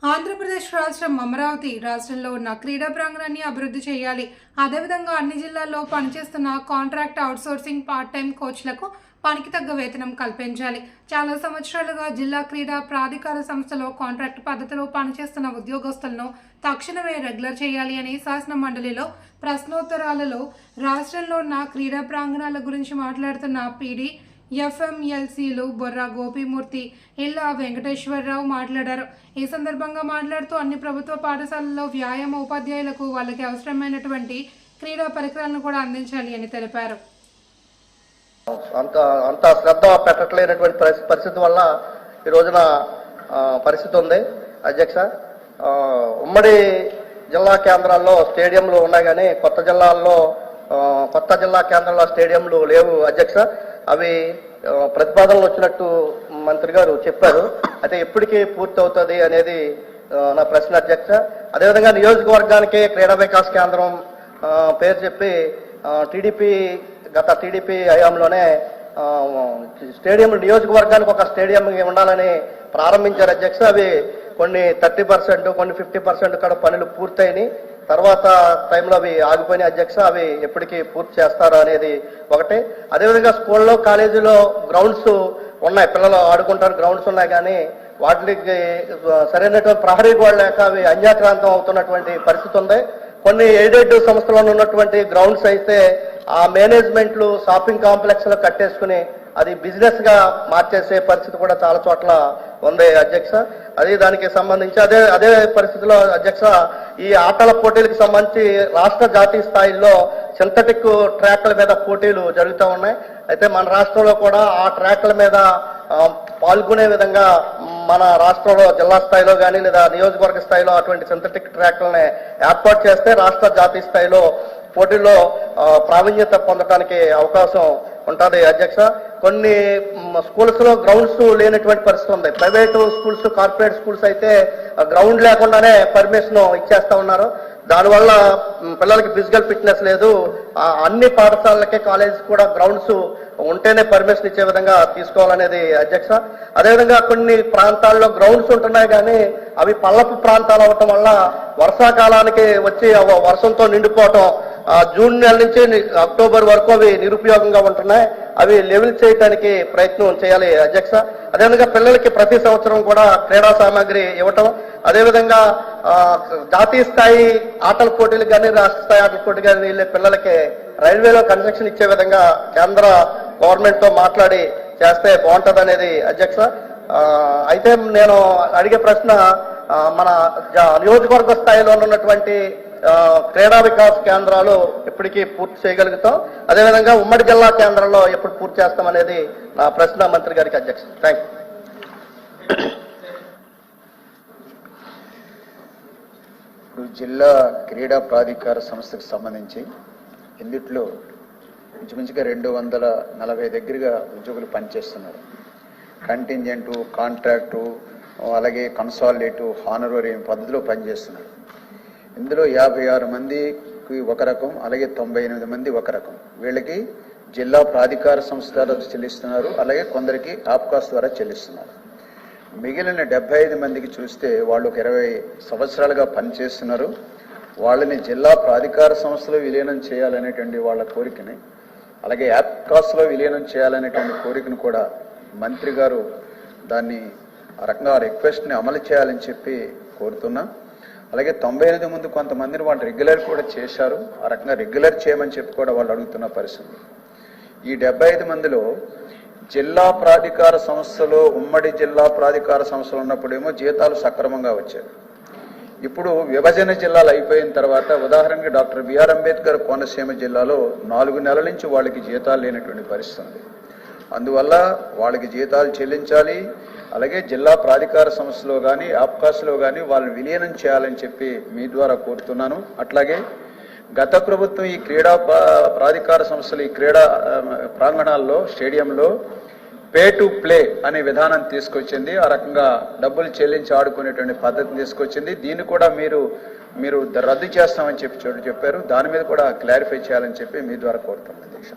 ఆంధ్రప్రదేశ్ రాష్ట్రం అమరావతి రాష్ట్రంలో ఉన్న క్రీడా ప్రాంగణాన్ని అభివృద్ధి చేయాలి. అదేవిధంగా అన్ని జిల్లాల్లో పనిచేస్తున్న కాంట్రాక్ట్ అవుట్సోర్సింగ్ పార్ట్ టైం కోచ్లకు పనికి తగ్గ వేతనం కల్పించాలి. చాలా సంవత్సరాలుగా జిల్లా క్రీడా ప్రాధికార సంస్థలో కాంట్రాక్ట్ పద్ధతిలో పనిచేస్తున్న ఉద్యోగస్తులను తక్షణమే రెగ్యులర్ చేయాలి అని శాసన మండలిలో ప్రశ్నోత్తరాలలో రాష్ట్రంలో ఉన్న క్రీడా ప్రాంగణాల గురించి మాట్లాడుతున్న పీడీ ఎఫ్ఎంఎల్సీలు బొర్రా గోపీమూర్తి, ఇల్లా వెంకటేశ్వరరావు మాట్లాడారు. ఈ సందర్భంగా మాట్లాడుతూ అన్ని ప్రభుత్వ పాఠశాలల్లో వ్యాయామ ఉపాధ్యాయులకు వాళ్ళకి అవసరమైనటువంటి క్రీడా పరికరాలను కూడా అందించాలి అని తెలిపారు. అంత శ్రద్ధ పెట్టట్లేనటువంటి పరిస్థితి వల్ల ఈ రోజున పరిస్థితి ఉంది. అధ్యక్ష, ఉమ్మడి జిల్లా కేంద్రాల్లో స్టేడియంలు ఉన్నాయి కానీ కొత్త జిల్లా కేంద్రంలో స్టేడియంలు లేవు. అధ్యక్ష, అవి ప్రతిపాదనలు వచ్చినట్టు మంత్రి గారు చెప్పారు. అయితే ఎప్పటికీ పూర్తి అవుతుంది అనేది నా ప్రశ్న. అధ్యక్ష, అదేవిధంగా నియోజకవర్గానికి క్రీడా వికాస్ కేంద్రం పేరు చెప్పి గత టీడీపీ హయాంలోనే స్టేడియం నియోజకవర్గానికి ఒక స్టేడియం ఉండాలని ప్రారంభించారు. అధ్యక్ష, అవి కొన్ని 30%, కొన్ని 50% కూడా పనులు పూర్తయినాయి. తర్వాత టైంలో అవి ఆగిపోయినాయి. అధ్యక్ష, అవి ఎప్పటికీ పూర్తి చేస్తారో అనేది ఒకటి. అదేవిధంగా స్కూల్లో కాలేజీలో గ్రౌండ్స్ ఉన్నాయి, పిల్లలు ఆడుకుంటారు గ్రౌండ్స్ ఉన్నాయి, కానీ వాటికి సరైనటువంటి ప్రహరీ కూడా లేక అవి అన్యాక్రాంతం అవుతున్నటువంటి పరిస్థితి ఉంది. కొన్ని ఎయిడెడ్ సంస్థలో ఉన్నటువంటి గ్రౌండ్స్ అయితే ఆ మేనేజ్మెంట్లు షాపింగ్ కాంప్లెక్స్ లో కట్టేసుకుని అది బిజినెస్ గా మార్చేసే పరిస్థితి కూడా చాలా చోట్ల ఉంది. అధ్యక్ష, అది దానికి సంబంధించి అదే పరిస్థితిలో అధ్యక్ష, ఈ ఆటల పోటీలకు సంబంధించి రాష్ట్ర జాతీయ స్థాయిలో సింథటిక్ ట్రాక్ల మీద పోటీలు జరుగుతూ ఉన్నాయి. అయితే మన రాష్ట్రంలో కూడా ఆ ట్రాక్ల మీద పాల్గొనే విధంగా మన రాష్ట్రంలో జిల్లా స్థాయిలో కానీ లేదా నియోజకవర్గ స్థాయిలో అటువంటి సింథటిక్ ట్రాక్లని ఏర్పాటు చేస్తే రాష్ట్ర జాతీయ స్థాయిలో పోటీల్లో ప్రావీణ్యత పొందడానికి అవకాశం ఉంటుంది. అధ్యక్ష, కొన్ని స్కూల్స్ లో గ్రౌండ్స్ లేనటువంటి పరిస్థితి ఉంది. ప్రైవేటు స్కూల్స్, కార్పొరేట్ స్కూల్స్ అయితే గ్రౌండ్ లేకుండానే పర్మిషన్ ఇచ్చేస్తా ఉన్నారు. దానివల్ల పిల్లలకి ఫిజికల్ ఫిట్నెస్ లేదు. అన్ని పాఠశాలలకి, కాలేజెస్ కూడా గ్రౌండ్స్ ఉంటేనే పర్మిషన్ ఇచ్చే విధంగా తీసుకోవాలనేది. అధ్యక్ష, అదేవిధంగా కొన్ని ప్రాంతాల్లో గ్రౌండ్స్ ఉంటున్నాయి కానీ అవి పల్లపు ప్రాంతాలు అవటం వల్ల వర్షాకాలానికి వచ్చి వర్షంతో నిండిపోవటం, జూన్ నెల నుంచి అక్టోబర్ వరకు అవి నిరుపయోగంగా ఉంటున్నాయి. అవి లెవెల్ చేయడానికి ప్రయత్నం చేయాలి. అధ్యక్ష, అదేవిధంగా పిల్లలకి ప్రతి సంవత్సరం కూడా క్రీడా సామాగ్రి ఇవ్వటం, అదేవిధంగా జాతీయ స్థాయి ఆటల పోటీలు కానీ రాష్ట్ర స్థాయి ఆటల పోటీ కానీ వెళ్ళే పిల్లలకి రైల్వేలో కన్సెషన్ ఇచ్చే విధంగా కేంద్ర గవర్నమెంట్ తో మాట్లాడి చేస్తే బాగుంటుంది అనేది. అధ్యక్ష, అయితే నేను అడిగే ప్రశ్న, మన నియోజకవర్గ స్థాయిలో ఉన్నటువంటి క్రీడా వికాస్ కేంద్రాలు ఎప్పటికీ పూర్తి చేయగలుగుతాం, అదేవిధంగా ఉమ్మడి జిల్లా కేంద్రంలో ఎప్పుడు పూర్తి చేస్తాం అనేది నా ప్రశ్న మంత్రి గారికి. అధ్యక్ష, థ్యాంక్ యూ. ఇప్పుడు జిల్లా క్రీడా ప్రాధికార సంస్థకు సంబంధించి ఇందుట్లో ఇంచుమించుగా 240 దగ్గరగా ఉద్యోగులు పనిచేస్తున్నారు. కంటింజెంటు, కాంట్రాక్టు, అలాగే కన్సాలిడేటివ్, హానరోరియం పద్ధతిలో పనిచేస్తున్నారు. ఇందులో 56 మందికి ఒక రకం, అలాగే 98 మంది ఒక రకం. వీళ్ళకి జిల్లా ప్రాధికార సంస్థ ద్వారా చెల్లిస్తున్నారు, అలాగే కొందరికి ఆప్కాస్ ద్వారా చెల్లిస్తున్నారు. మిగిలిన 75 మందికి చూస్తే వాళ్ళు ఒక 20 సంవత్సరాలుగా పనిచేస్తున్నారు. వాళ్ళని జిల్లా ప్రాధికార సంస్థలో విలీనం చేయాలనేటువంటి వాళ్ళ కోరికని, అలాగే యాప్కాస్లో విలీనం చేయాలనేటువంటి కోరికను కూడా మంత్రి గారు దాన్ని ఆ రకంగా రిక్వెస్ట్ని అమలు చేయాలని చెప్పి కోరుతున్నా. అలాగే 98 మంది కొంతమందిని వాళ్ళు రెగ్యులర్ కూడా చేశారు. ఆ రకంగా రెగ్యులర్ చేయమని చెప్పి కూడా వాళ్ళు అడుగుతున్న పరిస్థితి. ఈ 75 మందిలో జిల్లా ప్రాధికార సంస్థలో, ఉమ్మడి జిల్లా ప్రాధికార సంస్థలు ఉన్నప్పుడేమో జీతాలు సక్రమంగా వచ్చాయి. ఇప్పుడు విభజన జిల్లాలు అయిపోయిన తర్వాత, ఉదాహరణకి డాక్టర్ బిఆర్ అంబేద్కర్ కోనసీమ జిల్లాలో 4 నెలల నుంచి వాళ్ళకి జీతాలు లేనటువంటి పరిస్థితి ఉంది. అందువల్ల వాళ్ళకి జీతాలు చెల్లించాలి. అలాగే జిల్లా ప్రాధికార సంస్థలో కానీ ఆప్కాస్లో కానీ వాళ్ళని విలీనం చేయాలని చెప్పి మీ ద్వారా కోరుతున్నాను. అట్లాగే గత ప్రభుత్వం ఈ క్రీడా ప్రాధికార సంస్థలు ఈ క్రీడా ప్రాంగణాల్లో, స్టేడియంలో పే టు ప్లే అనే విధానం తీసుకొచ్చింది. ఆ రకంగా డబ్బులు చెల్లించి ఆడుకునేటువంటి పద్ధతిని తీసుకొచ్చింది. దీన్ని కూడా మీరు రద్దు చేస్తామని చెప్పారు. దాని మీద కూడా క్లారిఫై చేయాలని చెప్పి మీ ద్వారా కోరుతున్నాను. అధ్యక్ష.